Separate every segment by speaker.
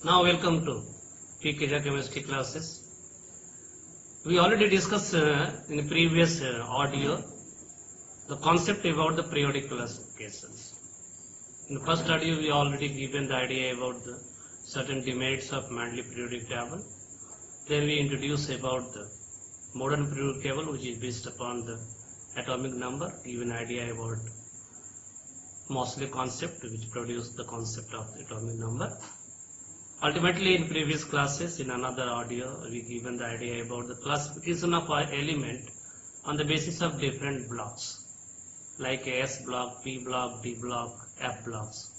Speaker 1: Now welcome to PKJ chemistry classes. We already discussed in the previous audio the concept about the periodic classifications. In the first audio we already given the idea about the certain demerits of Mendeleev periodic table. Then we introduced about the modern periodic table, which is based upon the atomic number, give an idea about Moseley concept, which produced the concept of the atomic number. Ultimately, in previous classes, in another audio, we given the idea about the classification of our element on the basis of different blocks, like S block, P block, D block, F blocks,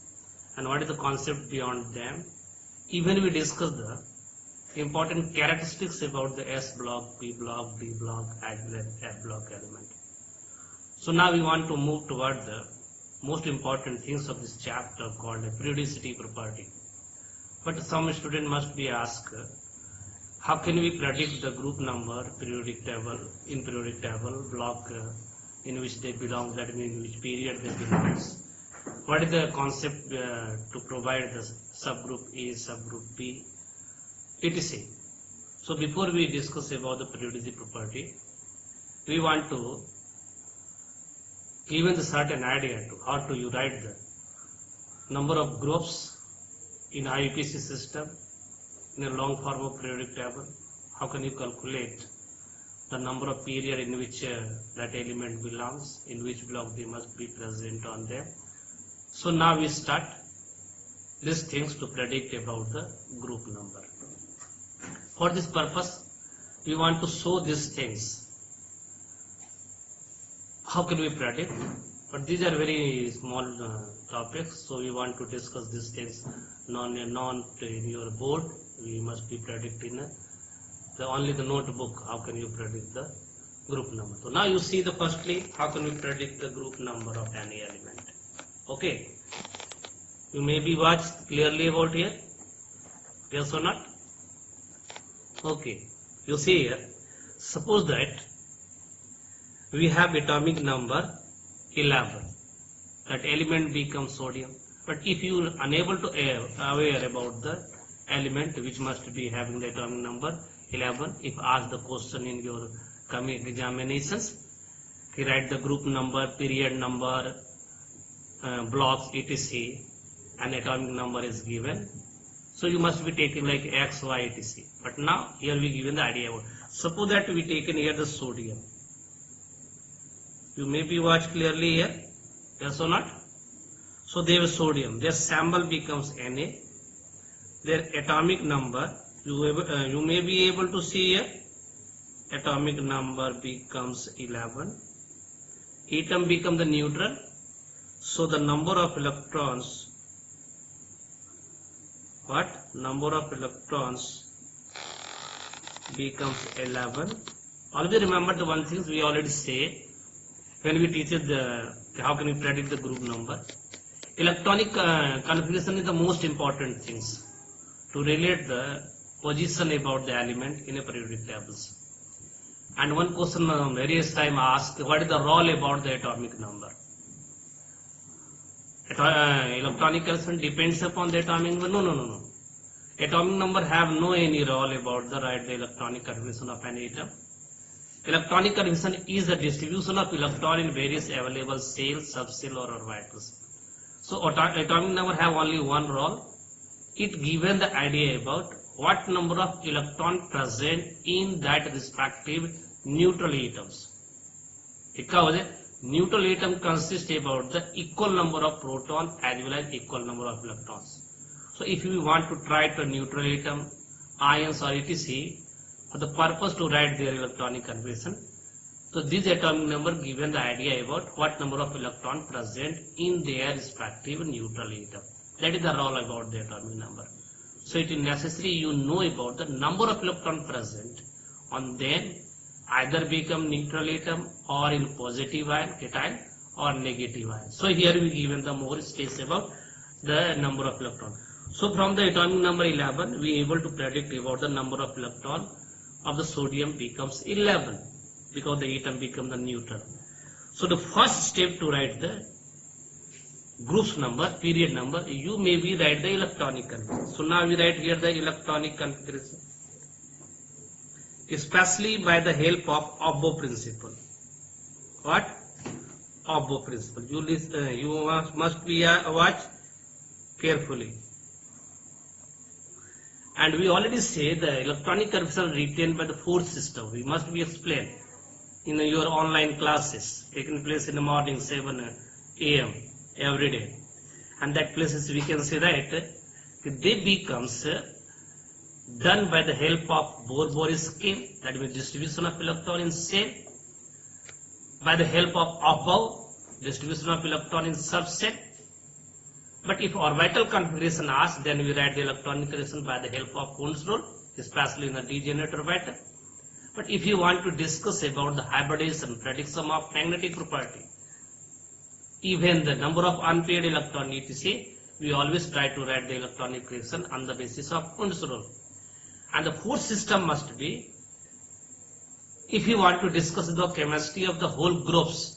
Speaker 1: and what is the concept beyond them. Even we discussed the important characteristics about the S block, P block, D block, as well as F block element. So now we want to move toward the most important things of this chapter called a periodicity property. But some student must be asked, how can we predict the group number periodic table in periodic table block in which they belong, that means in which period they belong? What is the concept to provide the subgroup A, subgroup B, etc. So before we discuss about the periodicity property, we want to give a certain idea to how to write the number of groups in IUPAC system in a long form of periodic table. How can you calculate the number of period in which that element belongs, in which block they must be present on them. So now we start these things to predict about the group number. For this purpose, we want to show these things. How can we predict? But these are very small topics, so we want to discuss these things non in your board. We must be predicting only the notebook. How can you predict the group number? So now you see the firstly, how can we predict the group number of any element? Okay, you may be watched clearly about here. Yes or not? Okay, you see here. Suppose that we have atomic number 11. That element becomes sodium. But if you are unable to aware about the element which must be having the atomic number 11, if asked the question in your coming examinations, you write the group number, period number, blocks, etc. and atomic number is given. So you must be taking like X, Y, etc. But now here we given the idea about. Suppose that we taken here the sodium. You may be watched clearly here. Yes or not? So they have sodium. Their sample becomes Na. Their atomic number, you may be able to see here. Atomic number becomes 11. Atom becomes the neutral. So the number of electrons, number of electrons becomes 11. Always remember the one thing we already say when we teach how can we predict the group number. Electronic configuration is the most important things to relate the position about the element in a periodic tables. And one question various time asked, what is the role about the atomic number? Electronic configuration depends upon the atomic number. No. Atomic number have no any role about the electronic configuration of an atom. Electronic configuration is the distribution of electron in various available cells, subcell or orbitals. So atomic number have only one role. It given the idea about what number of electron present in that respective neutral atoms. Neutral atom consists about the equal number of proton as well as equal number of electrons. So if we want to try to neutral atom, ions or etc. for the purpose to write their electronic configuration, so this atomic number given the idea about what number of electron present in their respective neutral atom. That is the role about the atomic number. So it is necessary you know about the number of electron present on them, either become neutral atom or in positive ion, cation or negative ion. So here we given the more space about the number of electron. So from the atomic number 11, we able to predict about the number of electron of the sodium becomes 11 because the atom becomes the neutral. So the first step to write the groups number, period number, you may be write the electronic configuration. So now we write here the electronic configuration, especially by the help of above principle. What? Above principle. You must be watch carefully. And we already say the electronic configuration retained by the fourth system. We must be explained in your online classes taking place in the morning 7 a.m. every day. And that places we can say that they becomes done by the help of Bohr-Boris scheme, that means distribution of electron in cell, by the help of above distribution of electron in subset. But if orbital configuration asked, then we write the electronic configuration by the help of Hund's rule, especially in the degenerate orbital. But if you want to discuss about the hybridization, prediction of magnetic property, even the number of unpaired electron etc., we always try to write the electronic configuration on the basis of Hund's rule. And the fourth system must be, if you want to discuss the chemistry of the whole groups,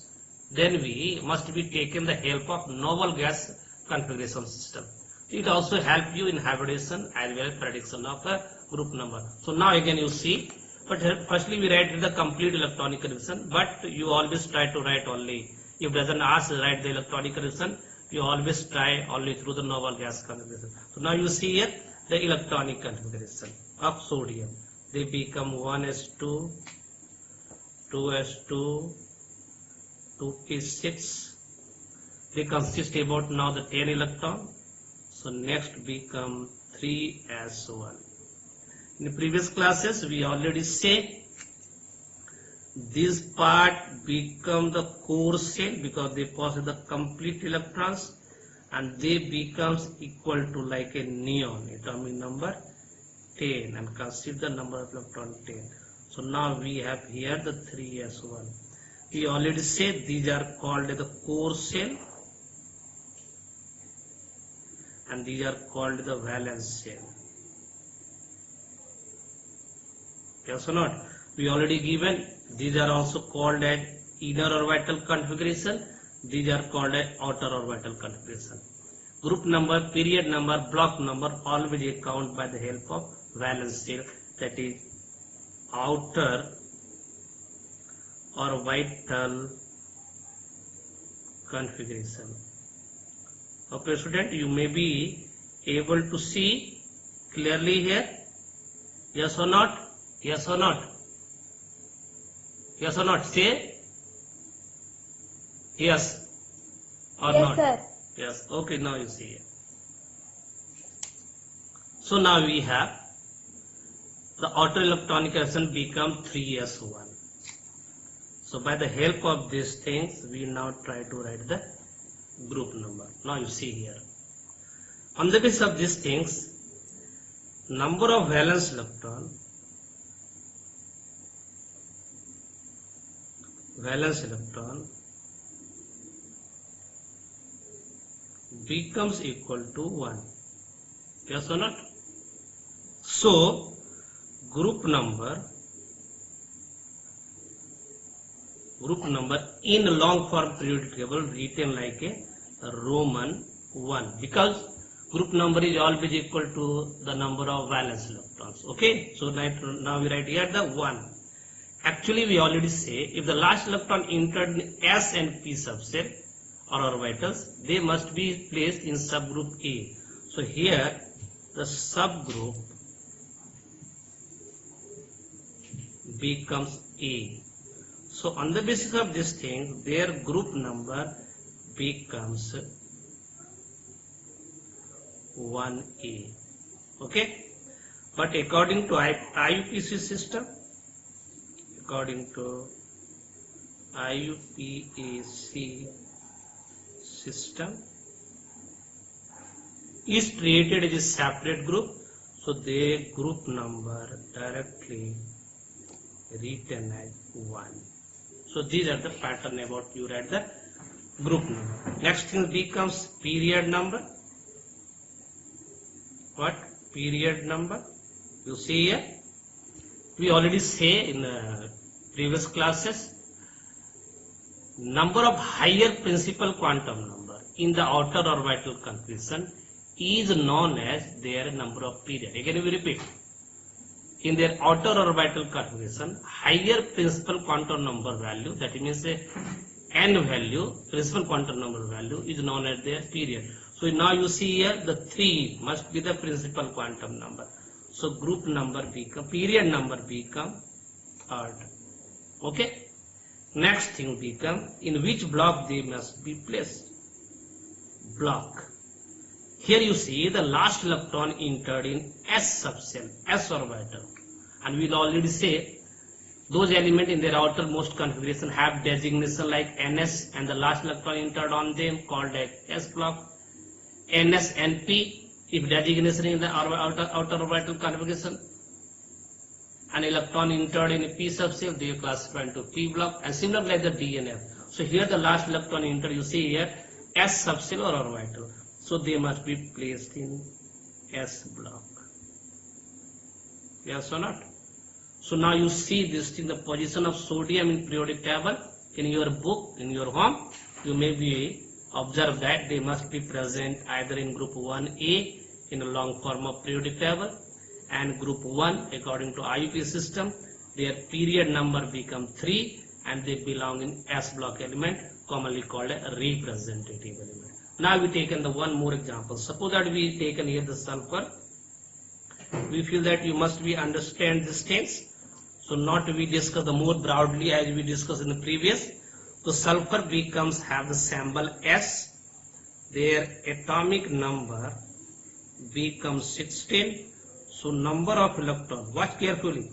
Speaker 1: then we must be taken the help of noble gas configuration system. It also help you in hybridization as well as prediction of a group number. So now again you see, but firstly we write the complete electronic configuration, but you always try to write only, if doesn't ask write the electronic configuration, you always try only through the noble gas configuration. So now you see here the electronic configuration of sodium. They become 1s2, 2s2, 2p6. They consist about now the 10 electron. So next become 3s1. In the previous classes we already say this part become the core shell because they possess the complete electrons, and they becomes equal to like a neon, atomic number 10, and consider the number of electron 10. So now we have here the 3s1. We already said these are called the core shell, and these are called the valence shell. Yes or not? We already given, these are also called as inner orbital configuration, these are called as outer orbital configuration. Group number, period number, block number always account by the help of valence shell, that is outer orbital configuration. Okay student, you may be able to see clearly here. Yes or not? Yes or not? Yes or not? Say yes or
Speaker 2: Yes,
Speaker 1: not?
Speaker 2: sir.
Speaker 1: Yes. Okay, now you see it. So now we have the outer electronic configuration become 3s1. So by the help of these things, we now try to write the group number. Now you see here. On the basis of these things, number of valence electron becomes equal to 1. Yes or not? So group number in long form periodic table written like a Roman 1, because group number is always equal to the number of valence electrons. Okay, so now we write here the 1. Actually we already say if the last electron entered in S and P subset or orbitals, they must be placed in subgroup A. So here the subgroup becomes A. So on the basis of this thing, their group number becomes 1A. Okay, but according to IUPAC system, is created as a separate group, so their group number directly written as 1. So these are the pattern about you write the group number. Next thing becomes period number. What? Period number. You see here, we already say in previous classes, number of higher principal quantum number in the outer orbital configuration is known as their number of period. Again we repeat. In their outer orbital configuration, higher principal quantum number value, that means a n value, principal quantum number value is known as their period. So now you see here the 3 must be the principal quantum number. So group number become, period number become odd. Okay. Next thing become in which block they must be placed. Block. Here you see the last electron entered in S subshell, S orbital. And we'll already say those elements in their outermost configuration have designation like NS and the last electron entered on them called as S block. NS, NP if designation in the outer orbital configuration. An electron entered in a P subshell, they are classified into P block, and similar like the DNF. So here the last electron entered, you see here S subshell or orbital. So they must be placed in S block. Yes or not? So now you see this thing, the position of sodium in periodic table in your book, in your home. You may be observe that they must be present either in group 1A in a long form of periodic table, and group 1 according to IUP system, their period number become 3 and they belong in S block element, commonly called a representative element. Now we taken the one more example. Suppose that we taken here the sulfur. We feel that you must be understand these things. So not we discuss the more broadly as we discussed in the previous. So sulfur becomes have the symbol S. Their atomic number becomes 16. So number of electron, watch carefully,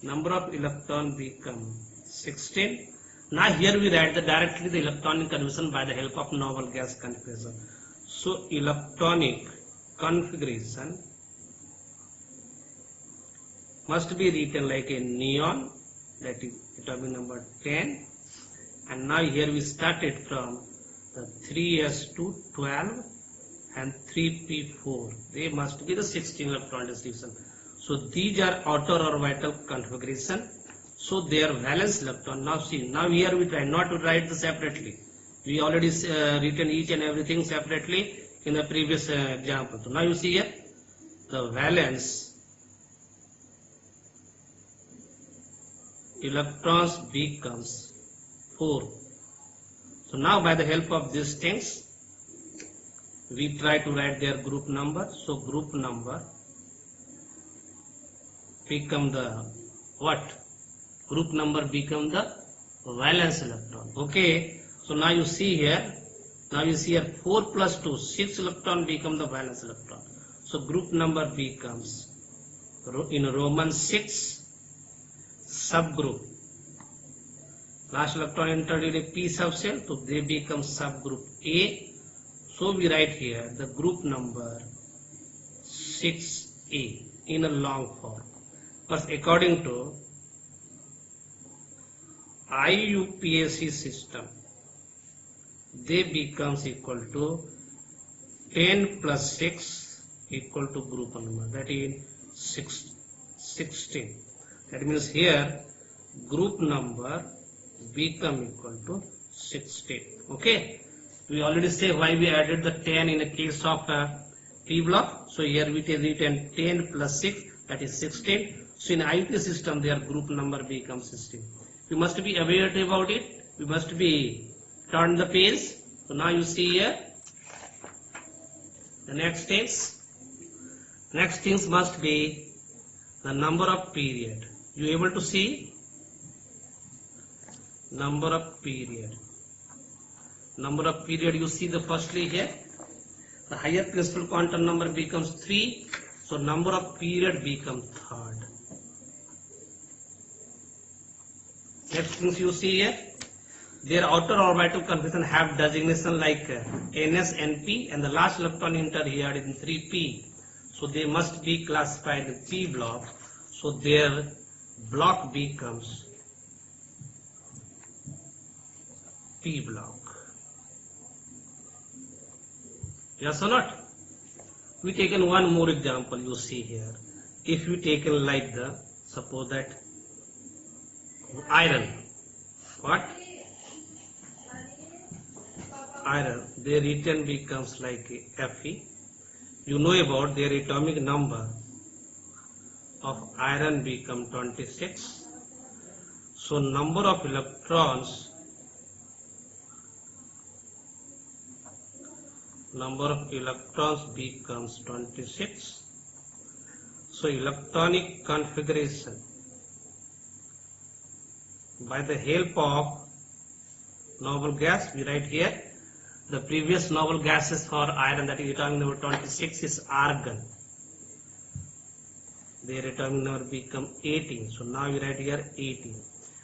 Speaker 1: number of electron become 16. Now here we write directly the electronic configuration by the help of noble gas configuration. So electronic configuration must be written like a neon, that is atomic number 10. And now here we started from the 3s2 12 and 3p4. They must be the 16 electron distribution. So these are outer orbital configuration. So their valence electron. Now see, now here we try not to write this separately. We already written each and everything separately in the previous example. So now you see here the valence electrons becomes 4. So now by the help of these things we try to write their group number. So group number become the what? Group number become the valence electron. Okay. So now you see here. Now you see here 4 plus 2, 6 electron become the valence electron. So group number becomes in Roman 6 subgroup. Last electron entered in a P subshell, so they become subgroup A. So we write here the group number 6A in a long form. But according to IUPAC system, they becomes equal to 10 plus 6 equal to group number, that is 16. That means here group number become equal to 16. Okay. We already say why we added the 10 in the case of P block. So here we take written 10 plus 6, that is 16. So in IUP system their group number becomes 16. You must be aware about it. We must be turn the page. So now you see here the next things. Next things must be the number of period. You able to see number of period. Number of period you see the firstly here. The higher principal quantum number becomes 3. So number of period becomes 3rd. Next things you see here. Their outer orbital configuration have designation like NS, NP, and the last electron entered here in 3p. So they must be classified in P block. So their block becomes P block. Yes or not? We taken one more example you see here. If we taken like the, suppose that iron, what? iron, their written becomes like Fe. You know about their atomic number of iron become 26. So number of electrons becomes 26. So electronic configuration by the help of noble gas, we write here the previous noble gases for iron, that is atomic number 26 is argon. Their atomic number become 18. So now we write here 18.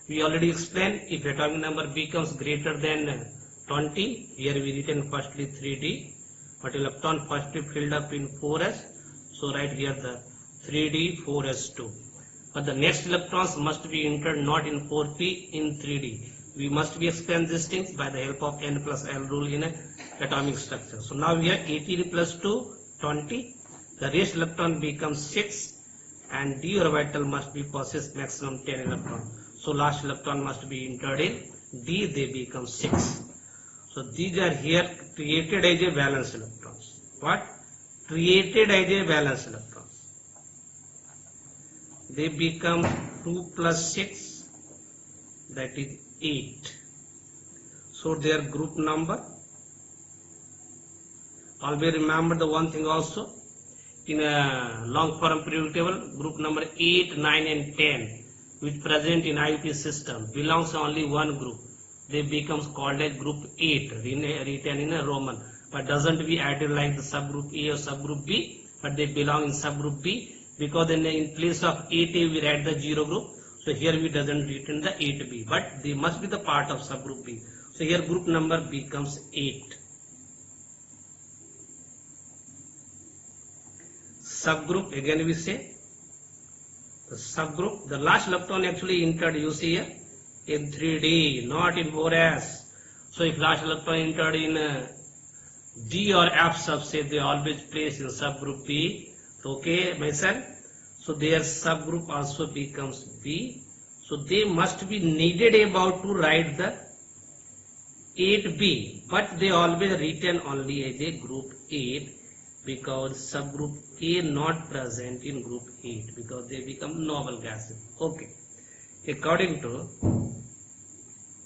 Speaker 1: We already explained if atomic number becomes greater than 20, here we written firstly 3d, but electron firstly filled up in 4s. So write here the 3d 4s2. But the next electrons must be entered not in 4p, in 3d. We must be explain these things by the help of n plus l rule in atomic structure. So now we have 18 plus 2, 20. The rest electron becomes 6, and d orbital must be possessed maximum 10 electron. So last electron must be entered in d, they become 6. So these are here created as a valence electrons. What? Created as a valence electrons. They become 2 plus 6, that is 8. So their group number. Always remember the one thing also. In a long form periodic table, group number 8, 9 and 10 which present in IUP system belongs to only one group. They becomes called as group 8, written in a Roman, but doesn't be added like the subgroup A or subgroup B, but they belong in subgroup B, because in place of 8A we write the 0 group. So here we doesn't written the 8B, but they must be the part of subgroup B. So here group number becomes 8. Subgroup, again we say the subgroup, the last electron actually entered, you see here, in 3D, not in 4s. So if last electron entered in D or F subset, they always place in subgroup B. Okay, my son. So their subgroup also becomes B. So they must be needed about to write the 8B, but they always written only as a group 8, because subgroup A not present in group 8, because they become noble gases. Okay. According to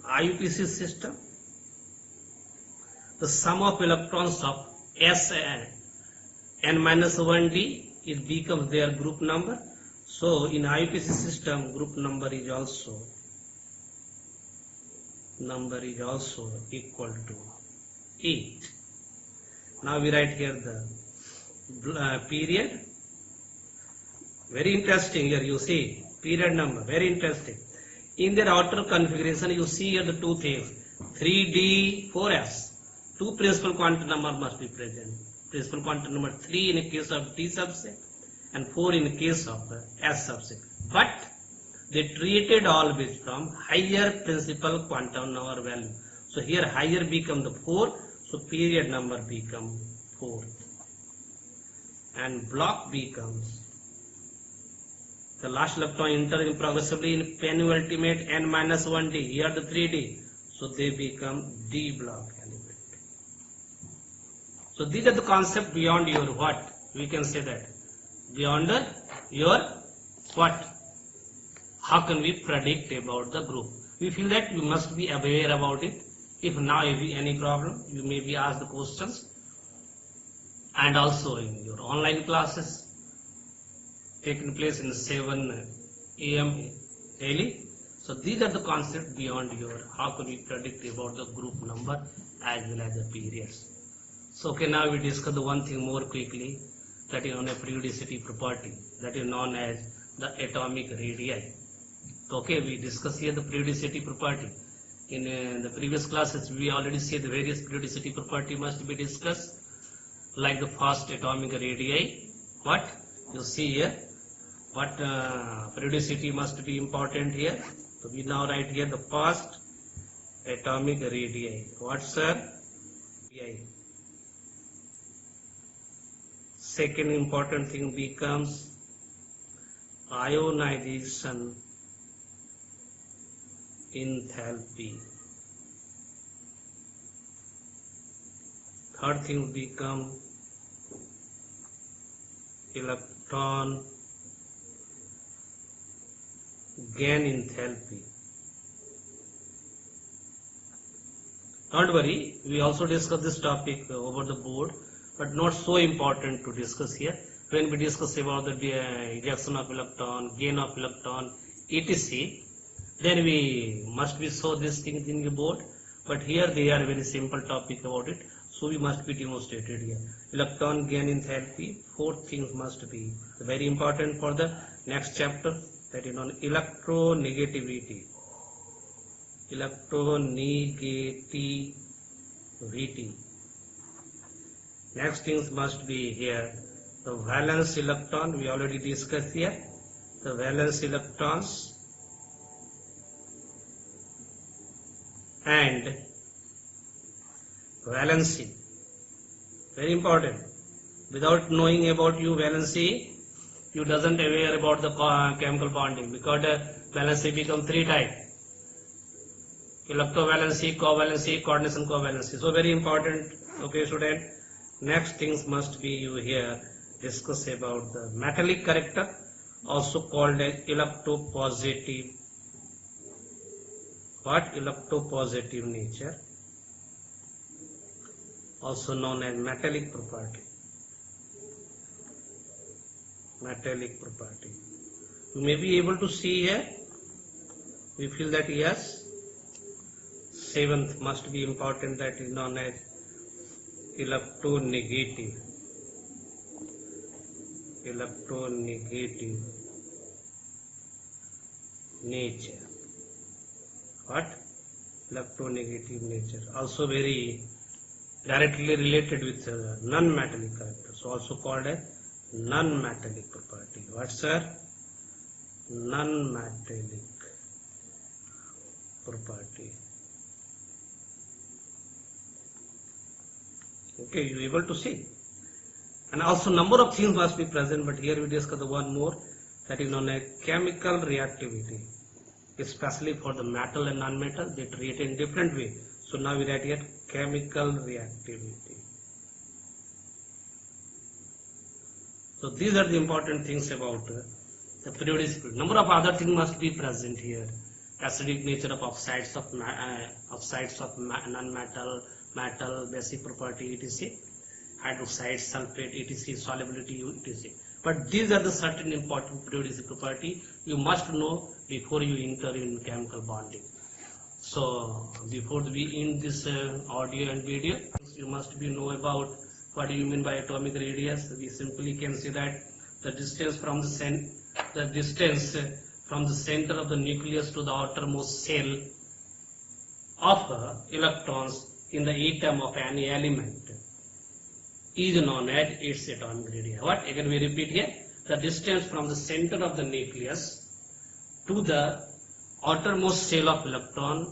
Speaker 1: IUPAC system, the sum of electrons of S and n-1d, it becomes their group number. So in IUPAC system, group number is also equal to 8. Now we write here the period. Very interesting here, you see period number, very interesting. In their outer configuration, you see here the two things, 3d 4s. Two principal quantum number must be present. Principal quantum number 3 in the case of D subset and 4 in the case of the S subset. But they treated always from higher principal quantum number value. So here higher become the 4, so period number become 4. And block becomes the last electron enter progressively in penultimate n-1d, here the 3d, so they become D block element. So these are the concept beyond your what, we can say that, beyond your what, how can we predict about the group. We feel that you must be aware about it. If now any problem, you may be asked the questions. And also in your online classes taking place in 7 AM daily. So these are the concepts beyond your, how can we predict about the group number as well as the periods. So okay, now we discuss the one thing more quickly, that is on a periodicity property, that is known as the atomic radii. Okay, we discuss here the periodicity property. In the previous classes, we already see the various periodicity property must be discussed, like the first atomic radii. What you see here, what periodicity must be important here. So we now write here the first atomic radii. What, sir? Radii. Second important thing becomes ionization enthalpy. Third thing become electron gain enthalpy. Don't worry, we also discuss this topic over the board, but not so important to discuss here. When we discuss about the ejection of electron, gain of electron, etc., then we must be show these things in the board. But here they are very simple topic about it, so we must be demonstrated here. Electron gain enthalpy, four things must be very important for the next chapter, that is on electronegativity. Electronegativity. Next things must be here. The valence electron, we already discussed here. The valence electrons and valency. Very important. Without knowing about valency, you doesn't aware about the chemical bonding, because valency become three types. Electrovalency, covalency, coordination covalency. So very important. Okay, student. Next things must be you here discuss about the metallic character, also called as electropositive. What? Electropositive nature, also known as metallic property. Metallic property. You may be able to see here. We feel that yes. Seventh must be important, that is known as electronegative. Electronegative nature. What? Electronegative nature. Also very directly related with non-metallic characters, also called as non-metallic property. What, sir? Non-metallic property. Okay, you able to see? And also number of things must be present, but here we discuss the one more, that is known as chemical reactivity. Especially for the metal and non-metal, they treat in different way. So now we write here chemical reactivity. So these are the important things about the periodicity. Number of other things must be present here. Acidic nature of oxides of non-metal, metal, basic property, etc. Hydroxide, sulfate, etc. Solubility, etc. But these are the certain important periodicity property you must know before you enter in chemical bonding. So before we end this audio and video, you must be know about what do you mean by atomic radius. We simply can say that the distance from the center of the nucleus to the outermost shell of electrons in the atom of any element is known as its atomic radius. What? Again we repeat here. The distance from the center of the nucleus to the outermost shell of electron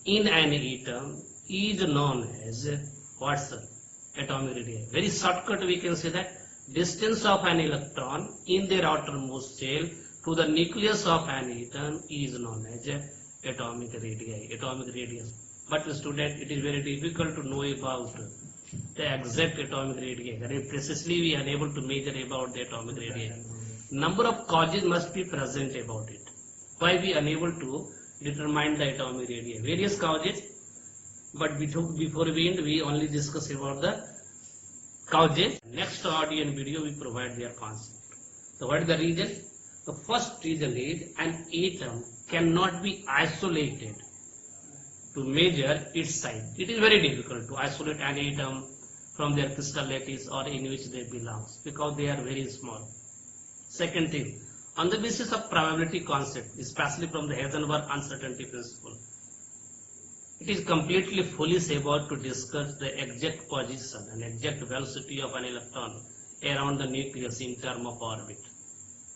Speaker 1: in an atom is known as what's atomic radius. Very shortcut we can say that distance of an electron in their outermost shell to the nucleus of an atom is known as atomic radii. Atomic radius. But student, it is very difficult to know about the exact atomic radii. Very precisely we are unable to measure about the atomic radii. Number of causes must be present about it. Why we unable to determine the atomic radii? Various causes, but before we end, we only discuss about the causes. Next audio and video we provide their concept. So what is the reason? The first reason is an atom cannot be isolated to measure its size. It is very difficult to isolate an atom from their crystal lattice or in which they belong, because they are very small. Second thing, on the basis of probability concept, especially from the Heisenberg uncertainty principle, it is completely foolish about to discuss the exact position and exact velocity of an electron around the nucleus in terms of orbit.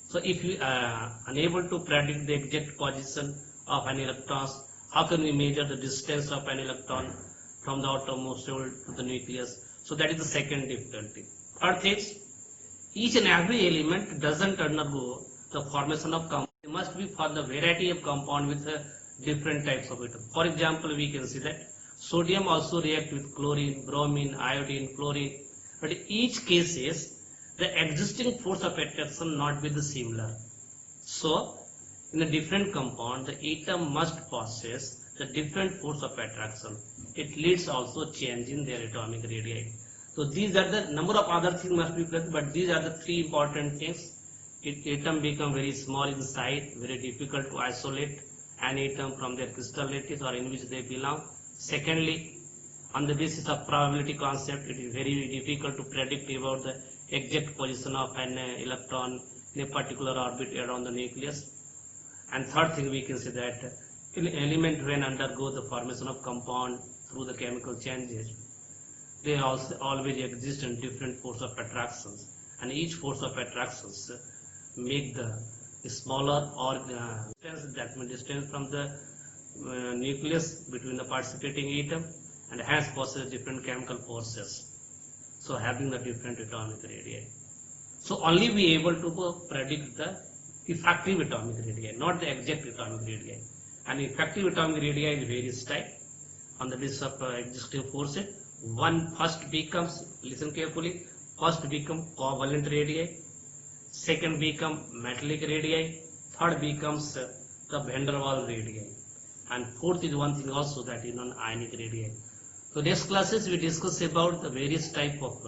Speaker 1: So if we are unable to predict the exact position of an electron, how can we measure the distance of an electron from the outermost shell to the nucleus? So that is the second difficulty. Third thing, each and every element doesn't undergo the formation of compound. It must be for the variety of compound with different types of atom. For example, we can see that Sodium also react with chlorine, bromine, iodine, chlorine. But in each cases, the existing force of attraction not be the similar. So, in a different compound, the atom must possess the different force of attraction. It leads also change in their atomic radii. So these are the number of other things must be present, but these are the three important things. Atom become very small in size, very difficult to isolate an atom from their crystal lattice or in which they belong. Secondly, on the basis of probability concept, it is very difficult to predict about the exact position of an electron in a particular orbit around the nucleus. And third thing, we can say that element when undergo the formation of compound through the chemical changes, they also always exist in different force of attractions, and each force of attractions make the smaller or distance, that means distance from the nucleus between the participating atom, and hence possess different chemical forces, so having the different atomic radii. So only we able to predict the effective atomic radii, not the exact atomic radii. And effective atomic radii is various type on the basis of existing forces. One first becomes, listen carefully, first become covalent radii, second become metallic radii, third becomes the van der Waals radii, and fourth is one thing also, that is non-ionic radii. So next classes we discuss about the various type of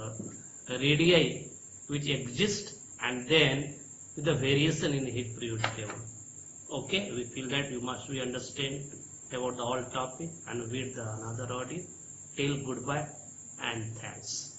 Speaker 1: radii which exist, and then with the variation in the Higgs periodic table. Okay, we feel that you must be understand about the whole topic, and with the another audio. Till goodbye and thanks.